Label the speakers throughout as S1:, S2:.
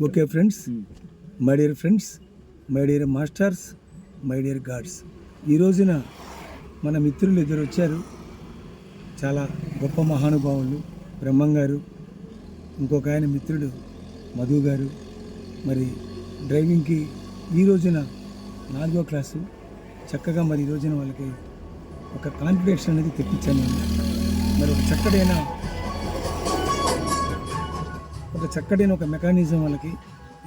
S1: Okay friends, my dear friends, my dear masters, my dear God's, ఈ రోజున మన మిత్రులు ఇద్దరు వచ్చారు. చాలా గొప్ప మహానుభావులు, బ్రహ్మం గారు, ఇంకొక ఆయన మిత్రుడు మధు గారు. మరి డ్రైవింగ్కి ఈ రోజున 4వ క్లాసు చక్కగా మరి ఈ రోజున వాళ్ళకి ఒక కాన్ఫిడెన్స్ అనేది తెప్పించాను నేను. మరి ఒక చక్కడైన ఒక మెకానిజం వాళ్ళకి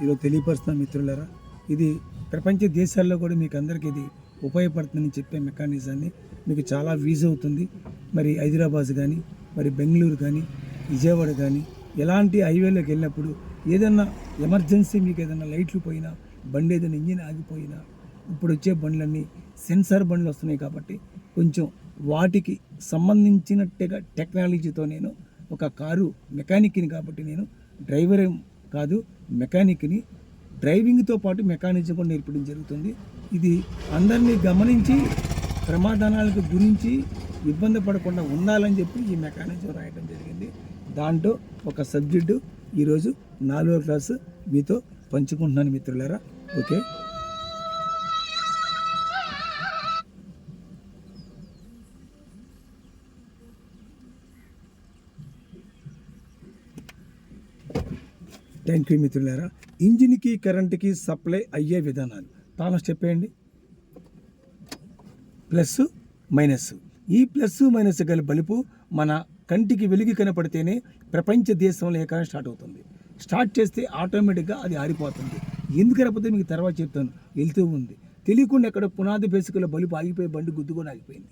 S1: ఈరోజు తెలియపరుస్తున్నాం మిత్రులారా. ఇది ప్రపంచ దేశాల్లో కూడా మీకు అందరికీ ఇది ఉపయోగపడుతుందని చెప్పే మెకానిజాన్ని మీకు చాలా వీజ్ అవుతుంది. మరి హైదరాబాద్ కానీ, మరి బెంగళూరు కానీ, విజయవాడ కానీ ఎలాంటి హైవేలోకి వెళ్ళినప్పుడు ఏదన్నా ఎమర్జెన్సీ మీకు ఏదైనా లైట్లు పోయినా, బండి ఏదైనా ఇంజిన్ ఆగిపోయినా, ఇప్పుడు వచ్చే బండ్లన్నీ సెన్సార్ బండ్లు వస్తున్నాయి కాబట్టి కొంచెం వాటికి సంబంధించిన టెక్నాలజీతో నేను ఒక కారు మెకానిక్ని కాబట్టి నేను డ్రైవర్ కాదు మెకానిక్ని, డ్రైవింగ్తో పాటు మెకానిజం కూడా నేర్పడం జరుగుతుంది. ఇది అందరినీ గమనించి ప్రమాదాలకు గురించి ఇబ్బంది పడకుండా ఉండాలని చెప్పి ఈ మెకానిజం రాయడం జరిగింది. దాంట్లో ఒక సబ్జెక్టు ఈరోజు 4వ క్లాసు మీతో పంచుకుంటున్నాను మిత్రులారా. ఓకే, థ్యాంక్ యూ మిత్రులారా. ఇంజిన్కి కరెంటుకి సప్లై అయ్యే విధానాలు తాను చెప్పేయండి. ప్లస్ మైనస్, ఈ ప్లస్ మైనస్ గల బలుపు మన కంటికి వెలుగు కనపడితేనే ప్రపంచ దేశంలో ఏకాలం స్టార్ట్ అవుతుంది. స్టార్ట్ చేస్తే ఆటోమేటిక్గా అది ఆరిపోతుంది. ఎందుకు రాకపోతే మీకు తర్వాత చెప్తాను. వెళ్తూ ఉంది తెలియకుండా ఎక్కడ పునాది బేసికల బలుపు ఆగిపోయి బండి గుద్దుకొని ఆగిపోయింది.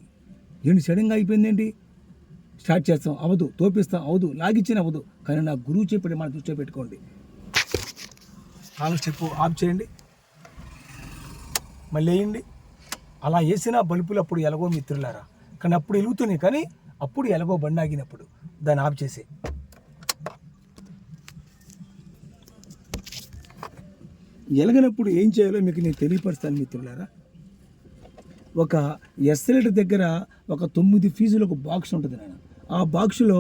S1: ఏంటి సడన్గా అయిపోయింది ఏంటి? స్టార్ట్ చేస్తాం అవదు, తోపిస్తాం అవదు, లాగిచ్చిన అవదు. కానీ నా గురువు చెప్పి మన దృష్టిలో పెట్టుకోండి. స్టెప్ ఆఫ్ చేయండి, మళ్ళీ వేయండి. అలా వేసిన బల్బులు అప్పుడు ఎలాగో మిత్రులారా, కానీ అప్పుడు వెలుగుతున్నాయి, కానీ అప్పుడు ఎలాగో బండి ఆగినప్పుడు దాన్ని ఆఫ్ చేసే. ఎలగనప్పుడు ఏం చేయాలో మీకు నేను తెలియపరుస్తాను మిత్రులారా. ఒక ఎస్ఎల్ఎట్ దగ్గర ఒక 9 ఫీజులు ఒక బాక్స్ ఉంటుంది నాన్న. ఆ బాక్స్లో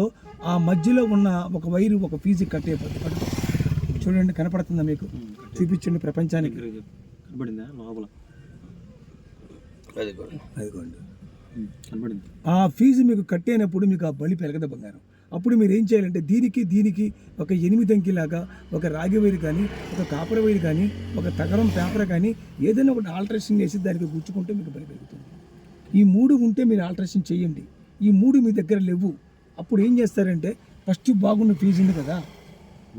S1: ఆ మధ్యలో ఉన్న ఒక వైరు ఒక ఫీజు కట్టేపోతుంది. చూడండి, కనపడుతుందా మీకు? చూపించండి ప్రపంచానికి. అదిగోండి, ఆ ఫీజు మీకు కట్టేనప్పుడు మీకు ఆ బలి పెరగదు బంగారం. అప్పుడు మీరు ఏం చేయాలంటే దీనికి ఒక 8 అంకిలాగా ఒక రాగి వైరు కానీ, ఒక కాపర్ వైరు కానీ, ఒక తగరం పేపర్ కానీ ఏదైనా ఒకటి ఆల్టరేషన్ చేసి దానికి గుచ్చుకుంటే మీకు బలి పెరుగుతుంది. ఈ 3 ఉంటే మీరు ఆల్టరేషన్ చేయండి. ఈ 3 మీ దగ్గర లేవు. అప్పుడు ఏం చేస్తారంటే ఫస్ట్ బాగున్న ఫీజు ఉంది కదా,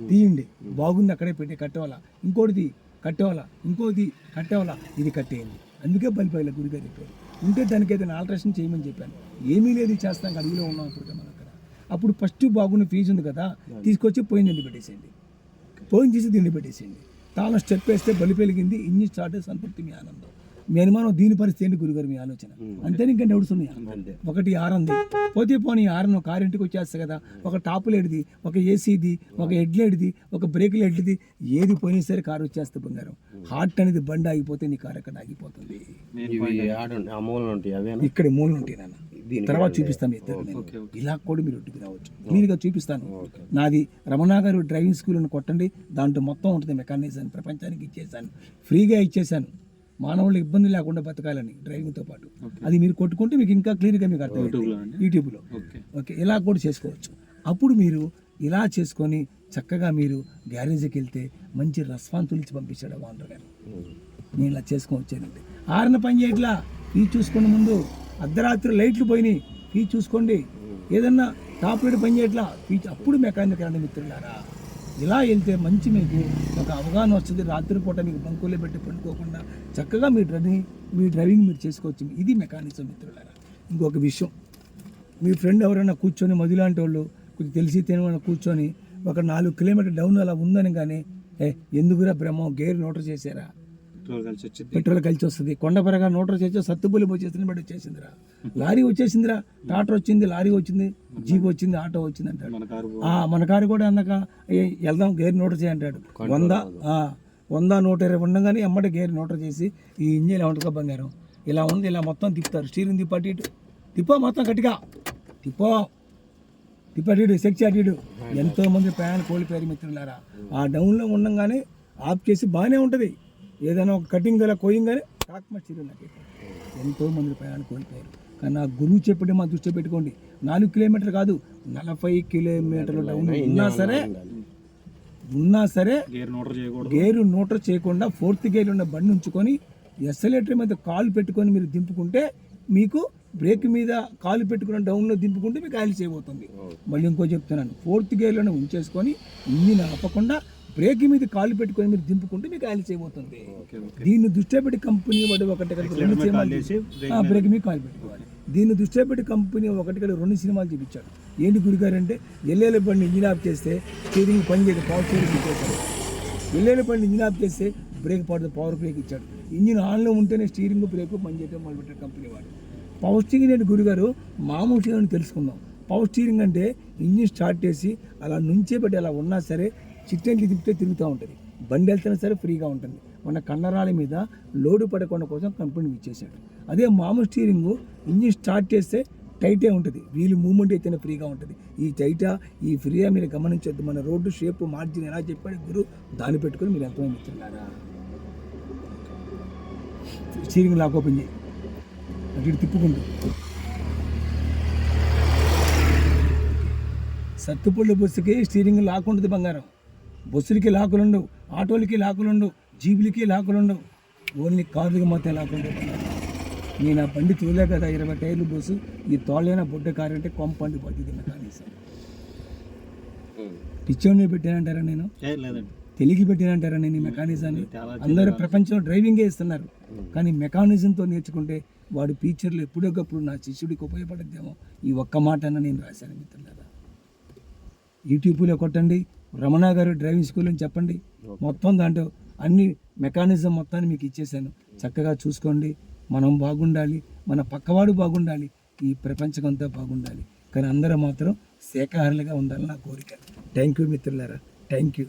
S1: తీయండి. బాగుంది అక్కడే పెట్టి కట్టేవాళ్ళ, ఇంకోటిది కట్టేవాళ్ళ, ఇంకోటి కట్టేవాళ్ళ, ఇది కట్టేయండి. అందుకే బలిపైల గురిగా చెప్పారు. ఉంటే దానికి ఏదైనా ఆల్టరేషన్ చేయమని చెప్పాను. ఏమీ లేదు, చేస్తాం అడుగులో ఉన్నాం ఇప్పుడు మనం అక్కడ. అప్పుడు ఫస్ట్ బాగున్న ఫీజు ఉంది కదా, తీసుకొచ్చి పోయిన దిండి పెట్టేసేయండి. పోయిన తీసి దిండి పెట్టేసేయండి. తాను స్టెప్ వేస్తే బలి పెరిగింది, ఇంజిన్ స్టార్ట్, సంతృప్తి, మీ ఆనందం. మీ అనుమానం దీని పరిస్థితి ఏంటి గురుగారు? మీ ఆలోచన అంతే. ఇంకా నడుస్తుంది. ఒకటి ఆరంది పోతే పోనీ ఆరను కారింటికి వచ్చేస్తా కదా. ఒక టాప్ లైట్ది, ఒక ఏసీది, ఒక హెడ్ లైట్ది, ఒక బ్రేక్ లైట్ది, ఏది పోయినా సరే కారు వచ్చేస్తే బంగారం. హార్ట్ అనేది బండి ఆగిపోతే నీ కారు ఎక్కడ ఆగిపోతుంది. ఇక్కడ మూలలు ఉంటాయి నాన్న, తర్వాత చూపిస్తాను. ఇలా కూడా మీరు ఒడ్డుకు రావచ్చు. క్లియర్గా చూపిస్తాను. నాది రమణ గారు డ్రైవింగ్ స్కూల్ని కొట్టండి, దాంట్లో మొత్తం ఉంటుంది మెకానిజం. ప్రపంచానికి ఇచ్చేసాను, ఫ్రీగా ఇచ్చేసాను. మానవులు ఇబ్బంది లేకుండా బతకాలని డ్రైవింగ్తో పాటు. అది మీరు కొట్టుకుంటే మీకు ఇంకా క్లియర్గా మీకు అర్థమవుతుంది యూట్యూబ్లో. ఓకే, ఇలా కూడా చేసుకోవచ్చు. అప్పుడు మీరు ఇలా చేసుకొని చక్కగా మీరు గ్యారేజ్కి వెళ్తే మంచి రెస్పాన్స్ ఇచ్చి పంపించాడు ఓనర్ గారు. నేను ఇలా చేసుకొని వచ్చానండి. ఆరిన పని చేయట్లా, ఫీ చూసుకోండి. ముందు అర్ధరాత్రి లైట్లు పోయినాయి, ఫీ చూసుకోండి. ఏదన్నా టాప్ లైట్ పని చేయట్లా, ఫీ అప్పుడు మెకానిక్ రండి మిత్రులారా. ఇలా వెళ్తే మంచి మీకు ఒక అవగాహన వస్తుంది. రాత్రిపూట మీకు బంకులో పెట్టి పండుకోకుండా చక్కగా మీ డ్రైవింగ్ మీరు చేసుకోవచ్చు. ఇది మెకానిజం మిత్రులారా. ఇంకొక విషయం, మీ ఫ్రెండ్ ఎవరైనా కూర్చొని మధులాంటి వాళ్ళు కొంచెం తెలిసి తినమని కూర్చొని ఒక 4 కిలోమీటర్ డౌన్ అలా ఉందని కానీ, ఎందుకురా బ్రహ్మం గేర్ నోటర్ చేశారా, పెట్రోల్ కలిసి వస్తుంది, కొండపరగా నోటర్ చేస్తే సత్తుబులి వచ్చేసింది, బట్టి వచ్చేసిందిరా. లారీ వచ్చేసిందిరా, ట్రాక్టర్ వచ్చింది, లారీ వచ్చింది, జీప్ వచ్చింది, ఆటో వచ్చింది అంటాడు. మన కారు కూడా అన్నాక వెళ్దాం గేర్ నోటర్ చేయంటాడు. 100-120 ఉండగానే ఎమ్మటి గేర్ నోటర్ చేసి ఈ ఇంజిన్ ఏమంటుందో బంగారం ఇలా ఉంది, ఇలా మొత్తం తిప్పుతారు. స్టీరింగ్ తిప్పటి ఇటు తిప్పో, మొత్తం గట్టిగా తిప్పో, తిప్పటిడు సెక్స్ అటిడు ఎంతో మంది ప్రయాణం కోల్పోయారు మిత్రులారా. ఆ డౌన్లో ఉండగానే ఆఫ్ చేసి బాగానే ఉంటుంది, ఏదైనా ఒక కటింగ్ గల కోయింగానే తాకమచ్చిరు నాకు. ఎంతో మంది ప్రయాణం కోల్పోయారు. కానీ నా గురువు చెప్పడం మా దృష్టి పెట్టుకోండి, 4 కిలోమీటర్లు కాదు 40 కిలోమీటర్ల డౌన్ ఉన్నా సరే గేరు న్యూట్రల్ చేయకుండా 4th గేర్ ఉన్న బండి ఉంచుకొని ఎస్సలేటర్ మీద కాలు పెట్టుకొని మీరు దింపుకుంటే, మీకు బ్రేక్ మీద కాలు పెట్టుకున్న డౌన్లో దింపుకుంటే మీకు ఆయిల్ సేవ్ అవుతుంది. మళ్ళీ ఇంకో చెప్తున్నాను, 4th గేర్లోనే ఉంచేసుకొని ఇంజిన్ ఆపకుండా బ్రేక్ మీద కాలు పెట్టుకొని మీరు దింపుకుంటే మీకు ఆయిల్ సేవ్ అవుతుంది. దీన్ని దృష్టిలో పెట్టి కంపెనీ వాడు ఒకటి బ్రేక్ మీద కాలు పెట్టుకోవాలి. దీన్ని దృష్టిలో పెట్టి కంపెనీ ఒకటి 2 సినిమాలు చూపించాడు. ఏంటి గురిగారు అంటే, ఎల్లేల బండి ఇంజిన్ ఆఫ్ చేస్తే స్టీరింగ్ పని చేయదు, పవర్ స్టీరింగ్ ఇచ్చేసాడు. ఎల్లేల బండి ఇంజిన్ ఆఫ్ చేస్తే బ్రేక్ పడుతుంది, పవర్ బ్రేక్ ఇచ్చాడు. ఇంజిన్ ఆన్లో ఉంటేనే స్టీరింగ్ బ్రేక్ పని చేయడం మొదలుపెట్టాడు కంపెనీ వాడు. పవర్ స్టీరింగ్ అంటే గురిగారు మామూలు స్టీరింగ్ తెలుసుకుందాం. పవర్ స్టీరింగ్ అంటే ఇంజిన్ స్టార్ట్ చేసి అలా నుంచే పెట్టి అలా ఉన్నా సరే చిట్టెంట్కి తిప్పితే తిరుగుతూ ఉంటుంది, బండి వెళ్తున్నా సరే ఫ్రీగా ఉంటుంది. మన కండరాల మీద లోడు పడకుండా కోసం కంపెనీ ఇచ్చేసాడు. అదే మామూలు స్టీరింగ్ ఇంజిన్ స్టార్ట్ చేస్తే టైటే ఉంటుంది, వీలు మూమెంట్ అయితేనే ఫ్రీగా ఉంటుంది. ఈ టైటా ఈ ఫ్రీగా మీరు గమనించొద్దు. మన రోడ్డు షేప్ మార్జిన్ ఎలా చెప్పాడు గురు, దాన్ని పెట్టుకొని మీరు ఎంతమంది మిత్రులారా. స్టీరింగ్ లాక్ ఓపెన్ చేయి, అటు తిప్పుకుంటూ. సత్తుపల్లి బస్సుకి స్టీరింగ్ లాక్ ఉంటుంది బంగారం. బస్సులకి లాకులు ఉండవు, ఆటోలకి లాకులు ఉండవు, జీబులకి లాకులు ఉండవు, ఓన్లీ కార్లకి మాత్రం లాకుంటాయి బంగారం. నేను ఆ బండి చూడలే కదా, 20 టైర్లు బస్సు. ఈ తోళ్ళైనా బుడ్డ కారు అంటే కొంపండి పడుతుంది మెకానిజం. పిచ్చోని పెట్టానంటారా నేను, తెలిగి పెట్టానంటారా నేను ఈ మెకానిజాన్ని? అందరూ ప్రపంచంలో డ్రైవింగే ఇస్తున్నారు, కానీ మెకానిజంతో నేర్చుకుంటే వాడు ఫ్యూచర్లో ఎప్పుడొకప్పుడు నా శిష్యుడికి ఉపయోగపడద్దేమో. ఈ ఒక్క మాట అన్న నేను రాశాను మిత్రులారా. యూట్యూబ్లో కొట్టండి, రమణ గారు డ్రైవింగ్ స్కూల్ అని చెప్పండి, మొత్తం దాంట్లో అన్ని మెకానిజం మొత్తాన్ని మీకు ఇచ్చేసాను. చక్కగా చూసుకోండి. మనం బాగుండాలి, మన పక్కవాడు బాగుండాలి, ఈ ప్రపంచమంతా బాగుండాలి, కానీ అందరూ మాత్రం శాఖాహారులుగా ఉండాలని నా కోరిక. థ్యాంక్ యూ మిత్రులారా, థ్యాంక్ యూ.